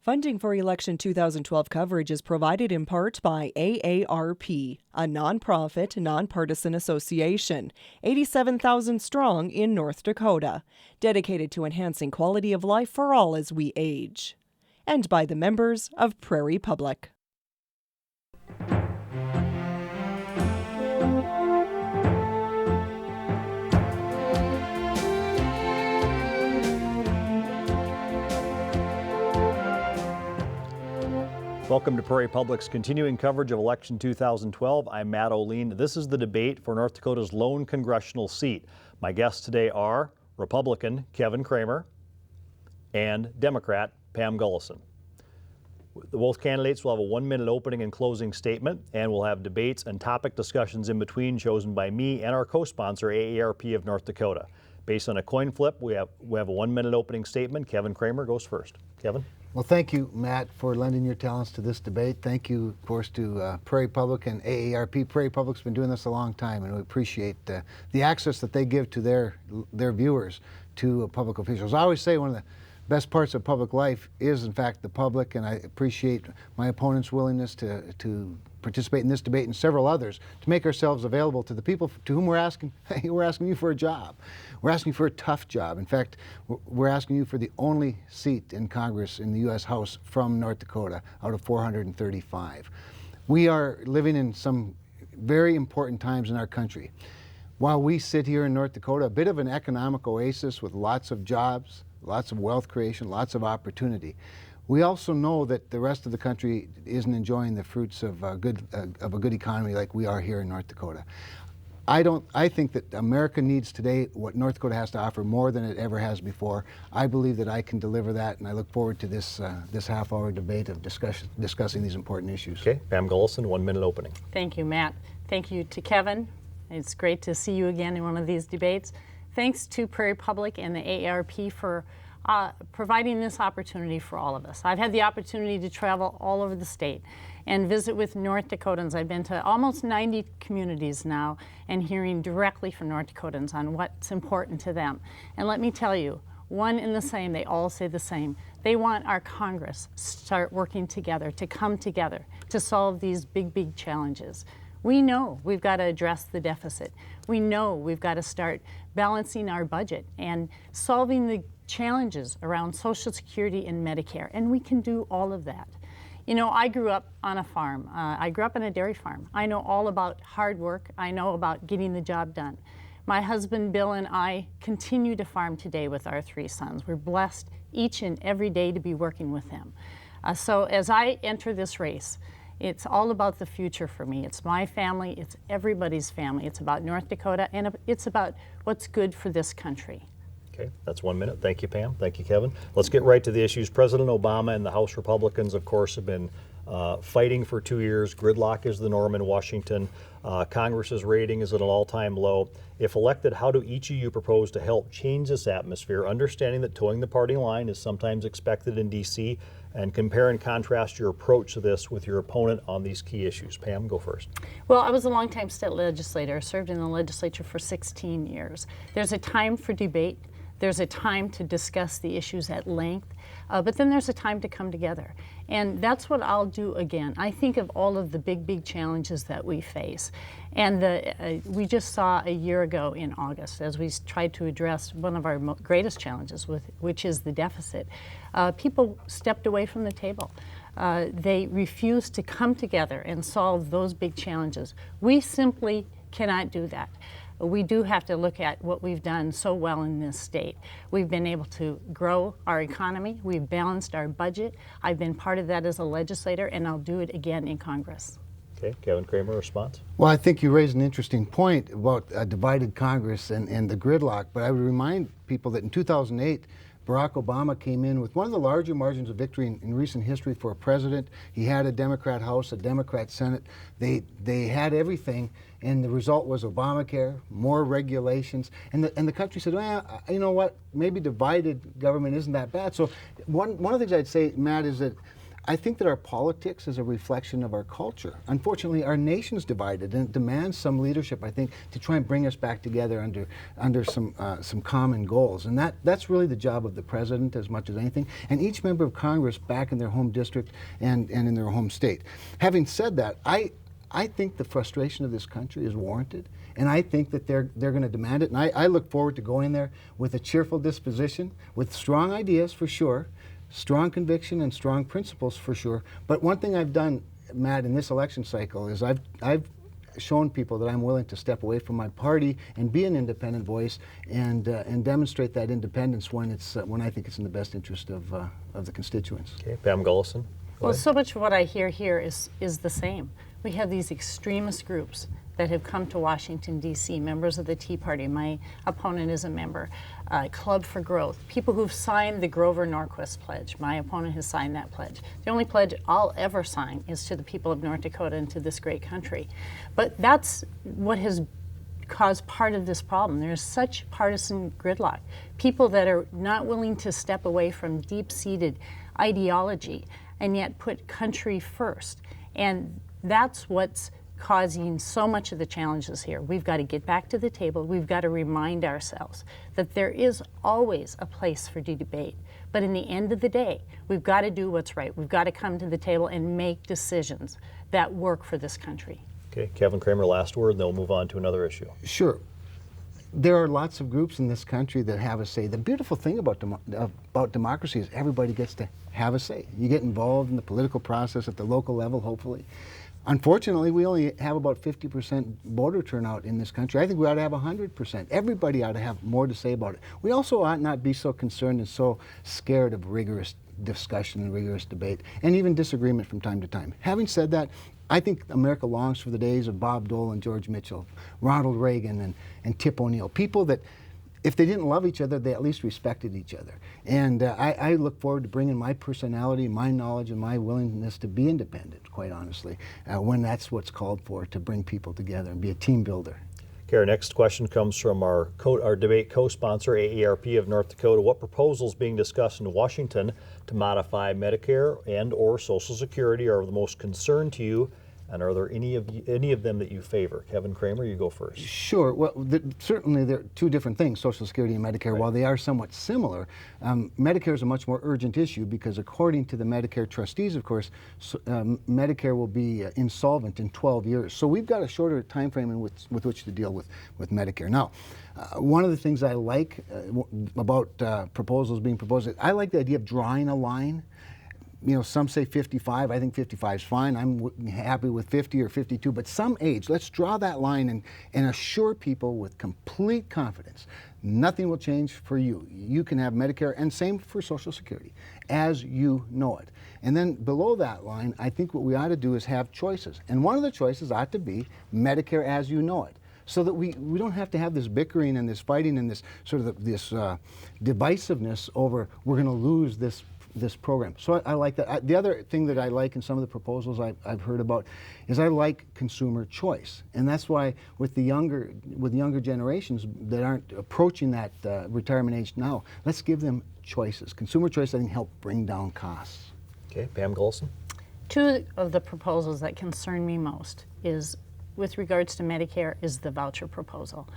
Funding for Election 2012 coverage is provided in part by AARP, a nonprofit, nonpartisan association, 87,000 strong in North Dakota, dedicated to enhancing quality of life for all as we age. And by the members of Prairie Public. Welcome to Prairie Public's continuing coverage of Election 2012. I'm Matt O'Lean. This is the debate for North Dakota's lone congressional seat. My guests today are Republican Kevin Cramer and Democrat Pam Gulleson. Both candidates will have a 1-minute opening and closing statement, and we'll have debates and topic discussions in between chosen by me and our co-sponsor AARP of North Dakota. Based on a coin flip, we have a 1-minute opening statement. Kevin Cramer goes first. Kevin? Well, thank you, Matt, for lending your talents to this debate. Thank you, of course, to Prairie Public and AARP. Prairie Public's been doing this a long time, and we appreciate the access that they give to their viewers to public officials. I always say one of the best parts of public life is, in fact, the public, and I appreciate my opponent's willingness to participate in this debate and several others to make ourselves available to the people to whom we're asking. Hey, we're asking you for a job. We're asking for a tough job. In fact, we're asking you for the only seat in Congress in the U.S. House from North Dakota out of 435. We are living in some very important times in our country. While we sit here in North Dakota, a bit of an economic oasis with lots of jobs, lots of wealth creation, lots of opportunity, we also know that the rest of the country isn't enjoying the fruits of a good economy like we are here in North Dakota. I think that America needs today what North Dakota has to offer more than it ever has before. I believe that I can deliver that, and I look forward to this half-hour debate of discussing these important issues. Okay, Pam Gulleson, 1-minute opening. Thank you, Matt. Thank you to Kevin. It's great to see you again in one of these debates. Thanks to Prairie Public and the AARP for providing this opportunity for all of us. I've had the opportunity to travel all over the state and visit with North Dakotans. I've been to almost 90 communities now and hearing directly from North Dakotans on what's important to them. And let me tell you, one and the same, they all say the same. They want our Congress to start working together, to come together, to solve these big challenges. We know we've got to address the deficit. We know we've got to start balancing our budget and solving the challenges around Social Security and Medicare, and we can do all of that. You know, I grew up on a farm. I grew up on a dairy farm. I know all about hard work. I know about getting the job done. My husband Bill and I continue to farm today with our 3 sons. We're blessed each and every day to be working with them. So as I enter this race, it's all about the future for me. It's my family, it's everybody's family. It's about North Dakota, and it's about what's good for this country. Okay, that's 1 minute. Thank you, Pam. Thank you, Kevin. Let's get right to the issues. President Obama and the House Republicans, of course, have been fighting for 2 years. Gridlock is the norm in Washington. Congress's rating is at an all-time low. If elected, how do each of you propose to help change this atmosphere, understanding that towing the party line is sometimes expected in D.C., and compare and contrast your approach to this with your opponent on these key issues? Pam, go first. Well, I was a longtime state legislator. I served in the legislature for 16 years. There's a time for debate. There's a time to discuss the issues at length, but then there's a time to come together. And that's what I'll do again. I think of all of the big challenges that we face. And we just saw a year ago in August, as we tried to address one of our greatest challenges, which is the deficit, people stepped away from the table. They refused to come together and solve those big challenges. We simply cannot do that. We do have to look at what we've done so well in this state. We've been able to grow our economy. We've balanced our budget. I've been part of that as a legislator, and I'll do it again in Congress. Okay, Kevin Cramer, response? Well, I think you raised an interesting point about a divided Congress and the gridlock, but I would remind people that in 2008, Barack Obama came in with one of the larger margins of victory in recent history for a president. He had a Democrat House, a Democrat Senate. They had everything, and the result was Obamacare, more regulations, and the country said, well, you know what, maybe divided government isn't that bad. So one of the things I'd say, Matt, is that I think that our politics is a reflection of our culture. Unfortunately, our nation's divided, and it demands some leadership, I think, to try and bring us back together under some common goals. And that's really the job of the president as much as anything, and each member of Congress back in their home district and in their home state. Having said that, I think the frustration of this country is warranted, and I think that they're going to demand it. And I look forward to going there with a cheerful disposition, with strong ideas for sure, strong conviction and strong principles for sure. But one thing I've done, Matt, in this election cycle is I've shown people that I'm willing to step away from my party and be an independent voice and demonstrate that independence when I think it's in the best interest of the constituents. Okay, Pam Gulleson. Well, so much of what I hear here is the same. We have these extremist groups that have come to Washington, D.C., members of the Tea Party. My opponent is a member. Club for Growth, people who've signed the Grover Norquist Pledge. My opponent has signed that pledge. The only pledge I'll ever sign is to the people of North Dakota and to this great country. But that's what has caused part of this problem. There's such partisan gridlock. People that are not willing to step away from deep-seated ideology and yet put country first. And that's what's causing so much of the challenges here. We've got to get back to the table. We've got to remind ourselves that there is always a place for debate. But in the end of the day, we've got to do what's right. We've got to come to the table and make decisions that work for this country. Okay, Kevin Cramer, last word, and then we'll move on to another issue. Sure. There are lots of groups in this country that have a say. The beautiful thing about democracy is everybody gets to have a say. You get involved in the political process at the local level, hopefully. Unfortunately, we only have about 50% voter turnout in this country. I think we ought to have 100%. Everybody ought to have more to say about it. We also ought not be so concerned and so scared of rigorous discussion and rigorous debate, and even disagreement from time to time. Having said that, I think America longs for the days of Bob Dole and George Mitchell, Ronald Reagan and Tip O'Neill, people that if they didn't love each other, they at least respected each other. And I look forward to bringing my personality, my knowledge, and my willingness to be independent, quite honestly, when that's what's called for, to bring people together and be a team builder. Okay, our next question comes from our debate co-sponsor, AARP of North Dakota. What proposals being discussed in Washington to modify Medicare and or Social Security are of the most concern to you? And are there any of them that you favor? Kevin Cramer, you go first. Sure. Well, certainly there are two different things, Social Security and Medicare. Right. While they are somewhat similar, Medicare is a much more urgent issue because according to the Medicare trustees, of course, Medicare will be insolvent in 12 years. So we've got a shorter time frame with which to deal with Medicare. Now, one of the things I like about proposals being proposed, I like the idea of drawing a line. You know, some say 55. I think 55 is fine. I'm happy with 50 or 52. But some age, let's draw that line and assure people with complete confidence nothing will change for you. You can have Medicare, and same for Social Security, as you know it. And then below that line, I think what we ought to do is have choices. And one of the choices ought to be Medicare as you know it, so that we don't have to have this bickering and this fighting and this sort of this divisiveness over we're going to lose this program. So I like that. The other thing that I like in some of the proposals I've heard about is I like consumer choice. And that's why with younger generations that aren't approaching that retirement age now, let's give them choices. Consumer choice, I think, help bring down costs. Okay, Pam Gulleson. Two of the proposals that concern me most is, with regards to Medicare, is the voucher proposal.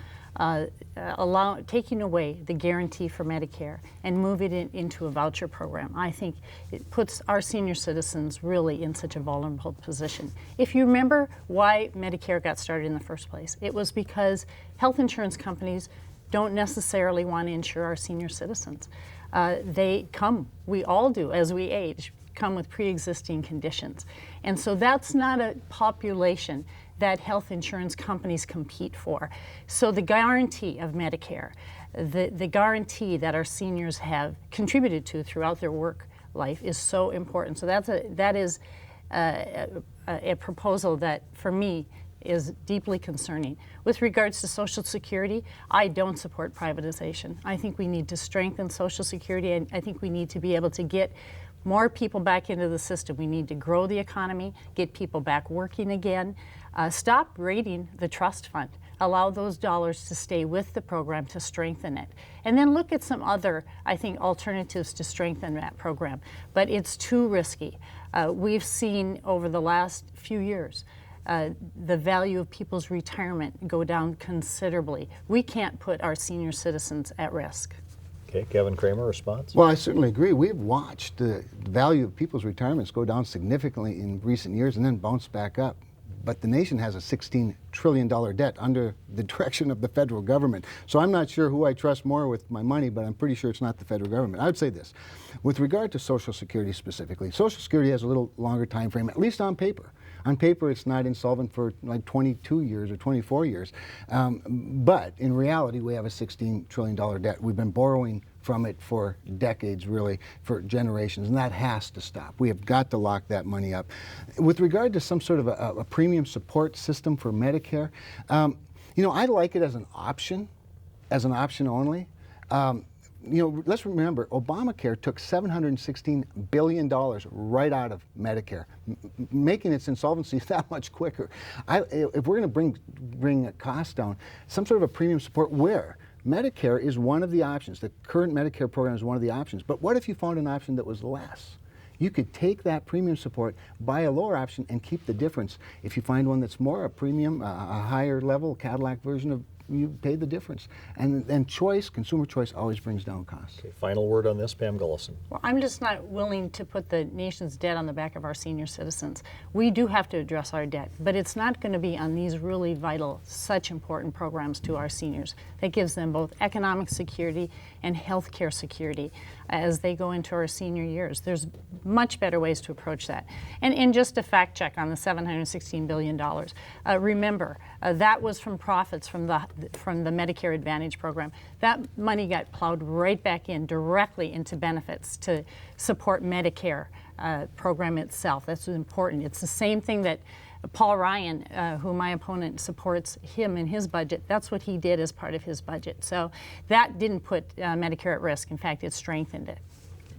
Taking away the guarantee for Medicare and moving it into a voucher program. I think it puts our senior citizens really in such a vulnerable position. If you remember why Medicare got started in the first place, it was because health insurance companies don't necessarily want to insure our senior citizens. We all do as we age, come with pre-existing conditions. And so that's not a population that health insurance companies compete for. So the guarantee of Medicare, the guarantee that our seniors have contributed to throughout their work life is so important. So that is a proposal that, for me, is deeply concerning. With regards to Social Security, I don't support privatization. I think we need to strengthen Social Security, and I think we need to be able to get more people back into the system. We need to grow the economy, get people back working again. Stop raiding the trust fund. allow those dollars to stay with the program to strengthen it. And then look at some other, I think, alternatives to strengthen that program. But it's too risky. We've seen over the last few years the value of people's retirement go down considerably. We can't put our senior citizens at risk. Okay, Kevin Cramer, response? Well, I certainly agree. We've watched the value of people's retirements go down significantly in recent years and then bounce back up. But the nation has a $16 trillion debt under the direction of the federal government. So I'm not sure who I trust more with my money, but I'm pretty sure it's not the federal government. I would say this. With regard to Social Security specifically, Social Security has a little longer time frame, at least on paper. On paper, it's not insolvent for like 22 years or 24 years. But in reality, we have a $16 trillion debt. We've been borrowing from it for decades, really, for generations, and that has to stop. We have got to lock that money up. With regard to some sort of a premium support system for Medicare, you know, I like it as an option only. You know, let's remember, Obamacare took $716 billion right out of Medicare, making its insolvency that much quicker. If we're going to bring costs down, some sort of a premium support where Medicare is one of the options. The current Medicare program is one of the options. But what if you found an option that was less? You could take that premium support, buy a lower option, and keep the difference. If you find one that's more a premium, a higher level Cadillac version of, you pay the difference. And choice, consumer choice, always brings down costs. Okay, final word on this, Pam Gulleson. Well, I'm just not willing to put the nation's debt on the back of our senior citizens. We do have to address our debt, but it's not going to be on these really vital, such important programs to our seniors. That gives them both economic security and health care security as they go into our senior years. There's much better ways to approach that. And just a fact check on the $716 billion. Remember, that was from profits from the Medicare Advantage program. That money got plowed right back in directly into benefits to support Medicare program itself. That's important. It's the same thing that Paul Ryan, who my opponent supports him in his budget, that's what he did as part of his budget. So that didn't put Medicare at risk. In fact, it strengthened it.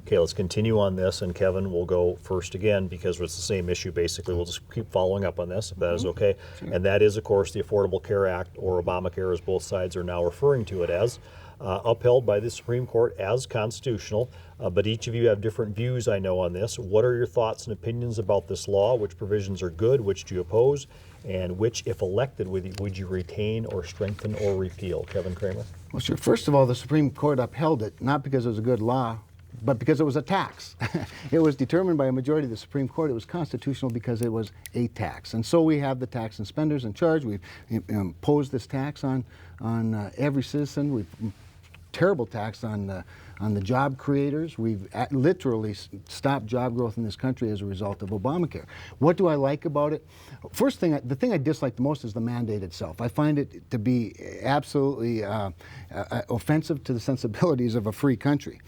Okay, let's continue on this, and Kevin will go first again because it's the same issue basically. We'll just keep following up on this if that is okay. Sure. And that is, of course, the Affordable Care Act, or Obamacare as both sides are now referring to it as, upheld by the Supreme Court as constitutional. But each of you have different views, I know, on this. What are your thoughts and opinions about this law? Which provisions are good? Which do you oppose? And which, if elected, would you retain or strengthen or repeal? Kevin Cramer? Well, sure. First of all, the Supreme Court upheld it, not because it was a good law, but because it was a tax. It was determined by a majority of the Supreme Court. It was constitutional because it was a tax. And so we have the tax and spenders in charge. We've imposed this tax on every citizen. We've terrible tax on the job creators. We've literally stopped job growth in this country as a result of Obamacare. What do I like about it? First thing, the thing I dislike the most is the mandate itself. I find it to be absolutely offensive to the sensibilities of a free country.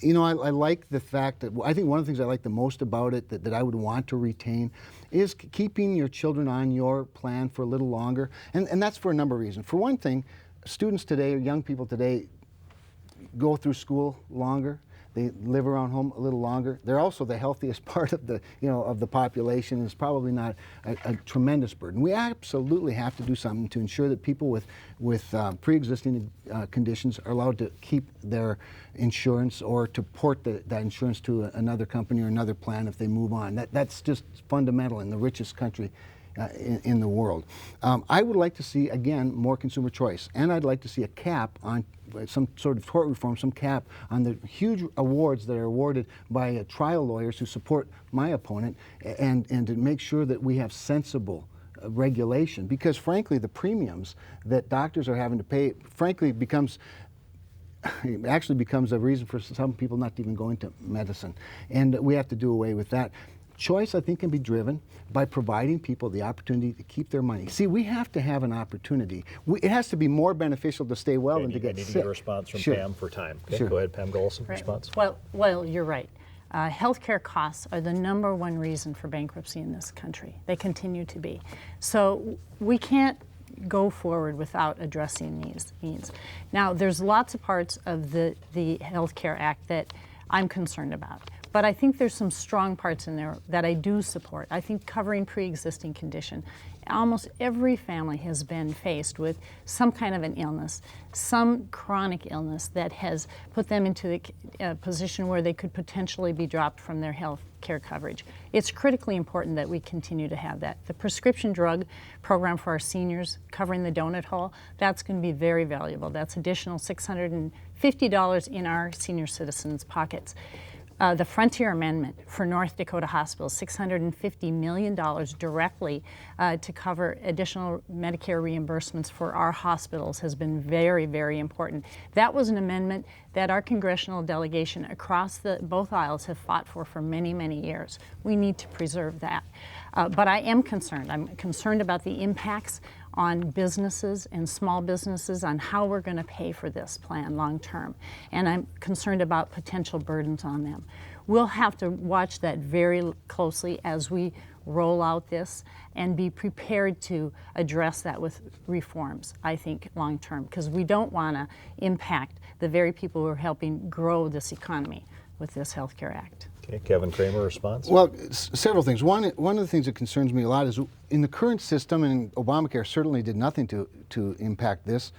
You know, I like the fact that, I think one of the things I like the most about it that I would want to retain is keeping your children on your plan for a little longer. And that's for a number of reasons. For one thing, students today, or young people today, go through school longer. They live around home a little longer. They're also the healthiest part of the, of the population. It's probably not a tremendous burden. We absolutely have to do something to ensure that people with pre-existing conditions are allowed to keep their insurance or to port that insurance to another company or another plan if they move on. That's just fundamental in the richest country in the world. I would like to see, again, more consumer choice, and I'd like to see a cap on some sort of tort reform, some cap on the huge awards that are awarded by trial lawyers who support my opponent, and to make sure that we have sensible regulation, because frankly the premiums that doctors are having to pay frankly actually becomes a reason for some people not to even go into medicine, and we have to do away with that. Choice, I think, can be driven by providing people the opportunity to keep their money. See, we have to have an opportunity. It has to be more beneficial to stay well than to get sick. I need to get a response from Pam for time. Okay, sure. Go ahead, Pam Gulleson, right. Response. Well, you're right. Healthcare costs are the #1 reason for bankruptcy in this country. They continue to be. So we can't go forward without addressing these needs. Now, there's lots of parts of the Healthcare Act that I'm concerned about. But I think there's some strong parts in there that I do support. I think covering pre-existing condition. Almost every family has been faced with some kind of an illness, some chronic illness that has put them into a position where they could potentially be dropped from their health care coverage. It's critically important that we continue to have that. The prescription drug program for our seniors, covering the donut hole, that's going to be very valuable. That's additional $650 in our senior citizens' pockets. The Frontier Amendment for North Dakota hospitals, $650 million directly to cover additional Medicare reimbursements for our hospitals has been very, very important. That was an amendment that our congressional delegation across both aisles have fought for many, many years. We need to preserve that. But I am concerned. I'm concerned about the impacts on businesses and small businesses, on how we're going to pay for this plan long term. And I'm concerned about potential burdens on them. We'll have to watch that very closely as we roll out this and be prepared to address that with reforms, I think, long term, because we don't want to impact the very people who are helping grow this economy with this Health Care Act. Okay, Kevin Cramer, response? Well, several things. One of the things that concerns me a lot is in the current system, and Obamacare certainly did nothing to impact this,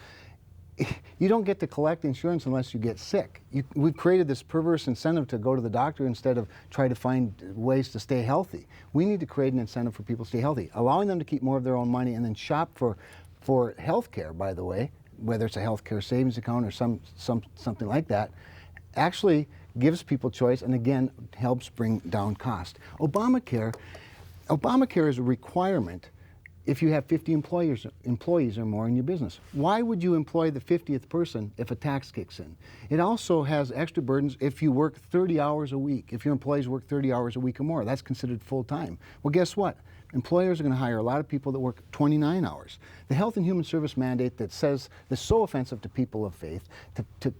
you don't get to collect insurance unless you get sick. We've created this perverse incentive to go to the doctor instead of try to find ways to stay healthy. We need to create an incentive for people to stay healthy, allowing them to keep more of their own money and then shop for health care, by the way, whether it's a health care savings account or something like that, actually gives people choice and again helps bring down cost. Obamacare is a requirement if you have 50 employees or more in your business. Why would you employ the 50th person if a tax kicks in? It also has extra burdens if you work 30 hours a week. If your employees work 30 hours a week or more, that's considered full-time. Well, guess what? Employers are going to hire a lot of people that work 29 hours. The Health and Human Service mandate that says that's so offensive to people of faith,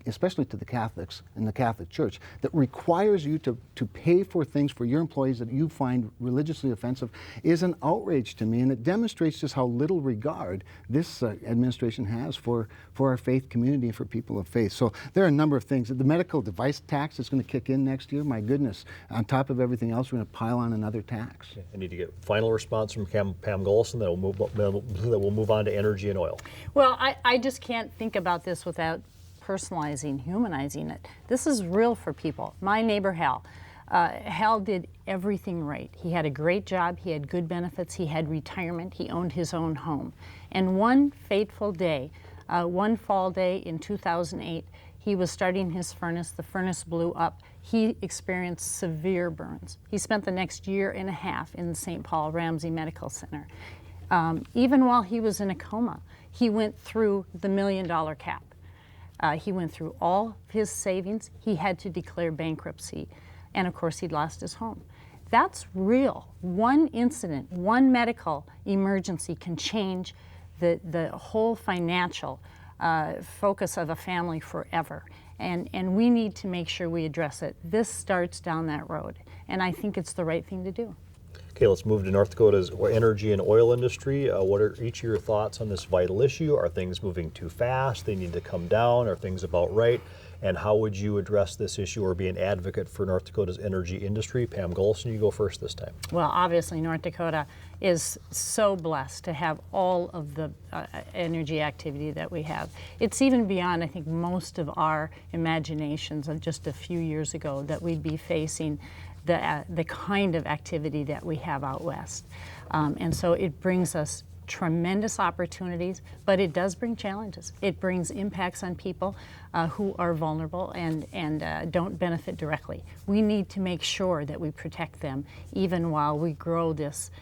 especially to the Catholics and the Catholic Church, that requires you to pay for things for your employees that you find religiously offensive is an outrage to me, and it demonstrates just how little regard this administration has for our faith community and for people of faith. So there are a number of things. The medical device tax is going to kick in next year. My goodness, on top of everything else, we're going to pile on another tax. Okay. I need to get final response from Pam Gulleson, that will move on to energy and oil. Well, I just can't think about this without personalizing, humanizing it. This is real for people. My neighbor Hal did everything right. He had a great job, he had good benefits, he had retirement, he owned his own home. And one fateful day, one fall day in 2008, he was starting his furnace, the furnace blew up. He experienced severe burns. He spent the next year and a half in the St. Paul Ramsey Medical Center. Even while he was in a coma, he went through the $1 million cap. He went through all his savings. He had to declare bankruptcy. And of course, he'd lost his home. That's real. One incident, one medical emergency can change the whole financial focus of a family forever. And we need to make sure we address it. This starts down that road, and I think it's the right thing to do. Okay, let's move to North Dakota's energy and oil industry. What are each of your thoughts on this vital issue? Are things moving too fast? They need to come down? Are things about right? And how would you address this issue or be an advocate for North Dakota's energy industry? Pam Gulleson, you go first this time. Well, obviously North Dakota is so blessed to have all of the energy activity that we have. It's even beyond, I think, most of our imaginations of just a few years ago that we'd be facing the kind of activity that we have out west. And so it brings us tremendous opportunities, but it does bring challenges. It brings impacts on people who are vulnerable and don't benefit directly. We need to make sure that we protect them even while we grow this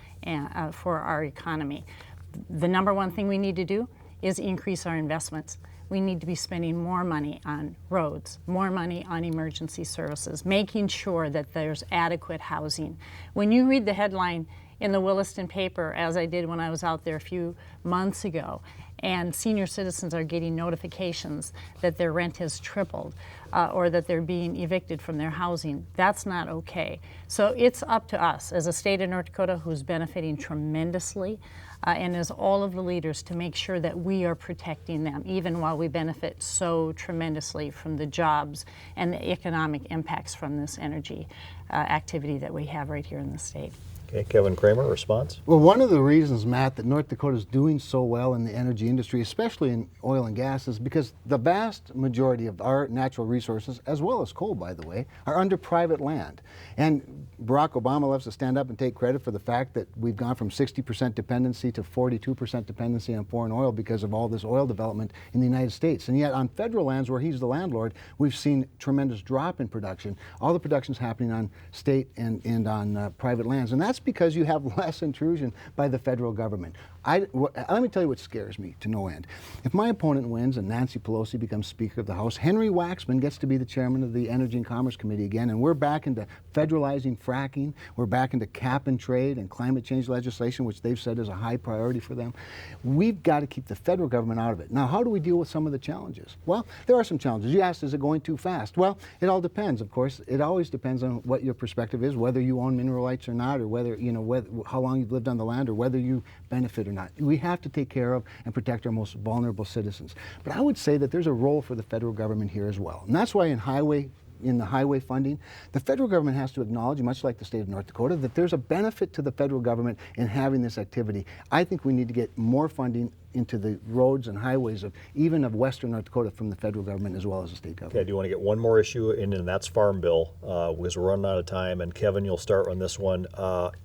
for our economy. The number one thing we need to do is increase our investments. We need to be spending more money on roads, more money on emergency services, making sure that there's adequate housing. When you read the headline in the Williston paper, as I did when I was out there a few months ago, and senior citizens are getting notifications that their rent has tripled or that they're being evicted from their housing. That's not okay. So it's up to us as a state of North Dakota who's benefiting tremendously and as all of the leaders to make sure that we are protecting them, even while we benefit so tremendously from the jobs and the economic impacts from this energy activity that we have right here in the state. Okay, Kevin Cramer, response? Well, one of the reasons, Matt, that North Dakota is doing so well in the energy industry, especially in oil and gas, is because the vast majority of our natural resources, as well as coal, by the way, are under private land. And Barack Obama loves to stand up and take credit for the fact that we've gone from 60% dependency to 42% dependency on foreign oil because of all this oil development in the United States. And yet on federal lands where he's the landlord, we've seen tremendous drop in production. All the production's happening on state and on private lands. And that's because you have less intrusion by the federal government. Let me tell you what scares me to no end. If my opponent wins and Nancy Pelosi becomes Speaker of the House, Henry Waxman gets to be the chairman of the Energy and Commerce Committee again, and we're back into federalizing fracking. We're back into cap and trade and climate change legislation, which they've said is a high priority for them. We've got to keep the federal government out of it. Now, how do we deal with some of the challenges? Well, there are some challenges. You asked, is it going too fast? Well, it all depends, of course. It always depends on what your perspective is, whether you own mineral rights or not, or whether, how long you've lived on the land, or whether you benefit or not. We have to take care of and protect our most vulnerable citizens. But I would say that there's a role for the federal government here as well. And that's why in the highway funding, the federal government has to acknowledge, much like the state of North Dakota, that there's a benefit to the federal government in having this activity. I think we need to get more funding into the roads and highways of western North Dakota from the federal government as well as the state government. Okay, I do want to get one more issue in, and that's Farm Bill, because we're running out of time. And Kevin, you'll start on this one.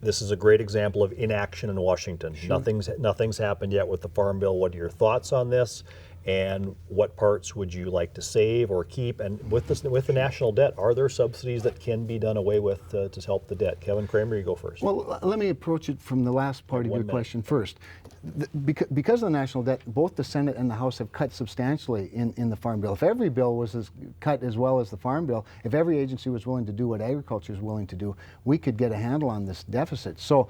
This is a great example of inaction in Washington. Sure. Nothing's happened yet with the Farm Bill. What are your thoughts on this? And what parts would you like to save or keep? And with the national debt, are there subsidies that can be done away with to help the debt? Kevin Cramer, you go first. Well, let me approach it from the last part of your question first. Because of the national debt, both the Senate and the House have cut substantially in the Farm Bill. If every bill was cut as well as the Farm Bill, if every agency was willing to do what agriculture is willing to do, we could get a handle on this deficit. So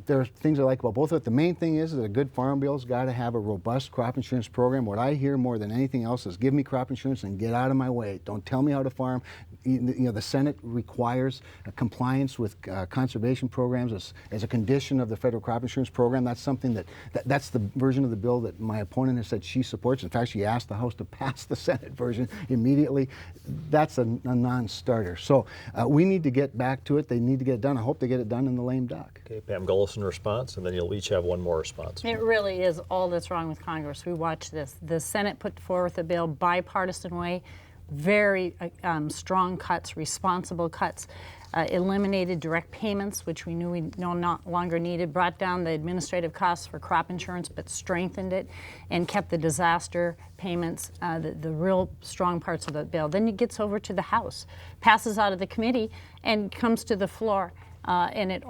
there are things I like about both of it. The main thing is that a good Farm Bill's got to have a robust crop insurance program. What I hear more than anything else is give me crop insurance and get out of my way. Don't tell me how to farm. The Senate requires compliance with conservation programs as a condition of the federal crop insurance program. That's something that's the version of the bill that my opponent has said she supports. In fact, she asked the House to pass the Senate version immediately. That's a non-starter. So we need to get back to it. They need to get it done. I hope they get it done in the lame duck. Okay, Pam Gulleson response, and then you'll each have one more response. It really is all that's wrong with Congress. We watch this. The Senate put forth a bill bipartisan way, very strong cuts, responsible cuts, eliminated direct payments, which we knew we no longer needed, brought down the administrative costs for crop insurance, but strengthened it, and kept the disaster payments, the real strong parts of the bill. Then it gets over to the House, passes out of the committee, and comes to the floor. And it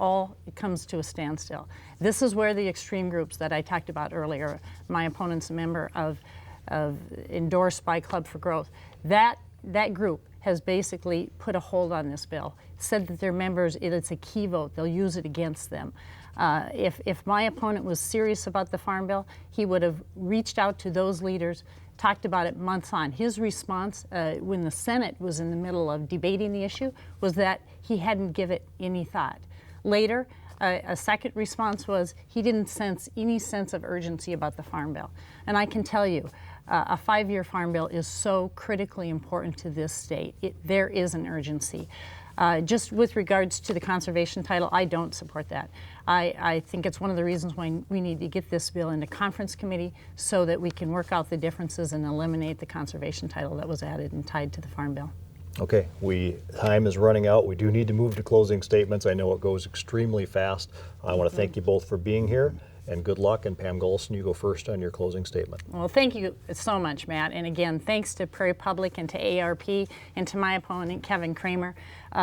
comes to a standstill. This is where the extreme groups that I talked about earlier, my opponent's a member of endorsed by Club for Growth, that group has basically put a hold on this bill, said that their members, it's a key vote, they'll use it against them. If my opponent was serious about the Farm Bill, he would have reached out to those leaders, talked about it months on. His response when the Senate was in the middle of debating the issue was that he hadn't given it any thought. Later, a second response was he didn't sense any sense of urgency about the Farm Bill. And I can tell you, a 5-year Farm Bill is so critically important to this state. There is an urgency. Just with regards to the conservation title, I don't support that. I think it's one of the reasons why we need to get this bill into conference committee so that we can work out the differences and eliminate the conservation title that was added and tied to the Farm Bill. Okay, time is running out. We do need to move to closing statements. I know it goes extremely fast. I want to thank you both for being here, and good luck. And Pam Gulleson, you go first on your closing statement. Well, thank you so much, Matt. And again, thanks to Prairie Public and to AARP and to my opponent, Kevin Cramer,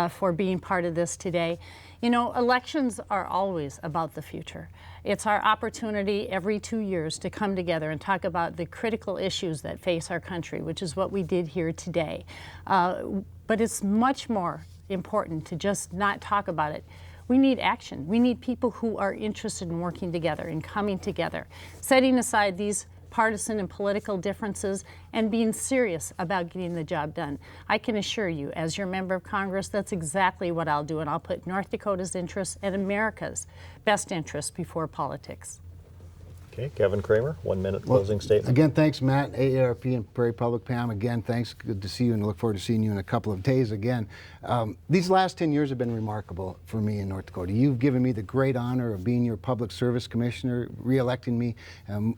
for being part of this today. You know, elections are always about the future. It's our opportunity every 2 years to come together and talk about the critical issues that face our country, which is what we did here today. But it's much more important to just not talk about it. We need action. We need people who are interested in working together and coming together, setting aside these partisan and political differences and being serious about getting the job done. I can assure you, as your member of Congress, that's exactly what I'll do, and I'll put North Dakota's interests and America's best interests before politics. Okay, Kevin Cramer, 1 minute closing statement. Again, thanks, Matt, AARP and Prairie Public. Pam, again, thanks. Good to see you, and look forward to seeing you in a couple of days again. These last 10 years have been remarkable for me in North Dakota. You've given me the great honor of being your Public Service Commissioner, re-electing me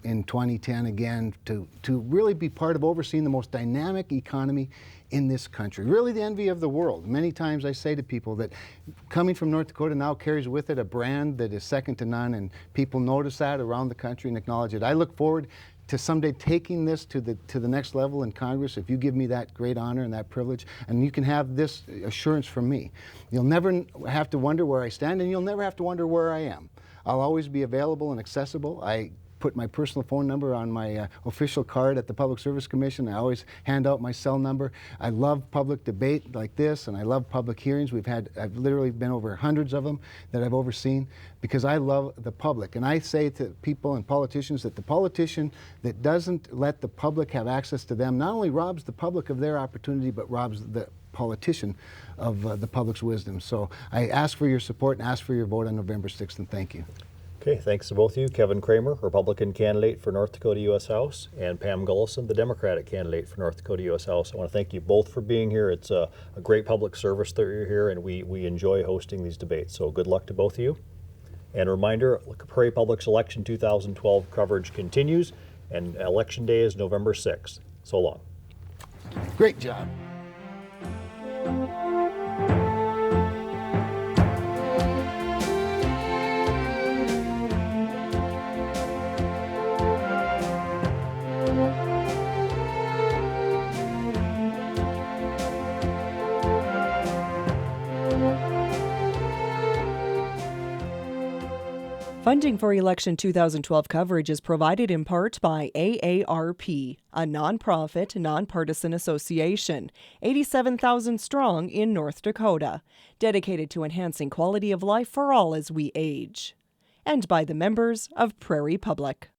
in 2010 again to really be part of overseeing the most dynamic economy in this country, really the envy of the world. Many times I say to people that coming from North Dakota now carries with it a brand that is second to none, and people notice that around the country and acknowledge it. I look forward to someday taking this to the next level in Congress, if you give me that great honor and that privilege, and you can have this assurance from me. You'll never have to wonder where I stand, and you'll never have to wonder where I am. I'll always be available and accessible. I put my personal phone number on my official card at the Public Service Commission. I always hand out my cell number. I love public debate like this, and I love public hearings. I've literally been over hundreds of them that I've overseen because I love the public. And I say to people and politicians that the politician that doesn't let the public have access to them not only robs the public of their opportunity, but robs the politician of the public's wisdom. So I ask for your support and ask for your vote on November 6th, and thank you. Okay, thanks to both of you. Kevin Cramer, Republican candidate for North Dakota U.S. House, and Pam Gulleson, the Democratic candidate for North Dakota U.S. House. I want to thank you both for being here. It's a great public service that you're here, and we enjoy hosting these debates. So good luck to both of you. And a reminder, Prairie Public's election 2012 coverage continues, and election day is November 6th. So long. Great job. Funding for Election 2012 coverage is provided in part by AARP, a nonprofit, nonpartisan association, 87,000 strong in North Dakota, dedicated to enhancing quality of life for all as we age, and by the members of Prairie Public.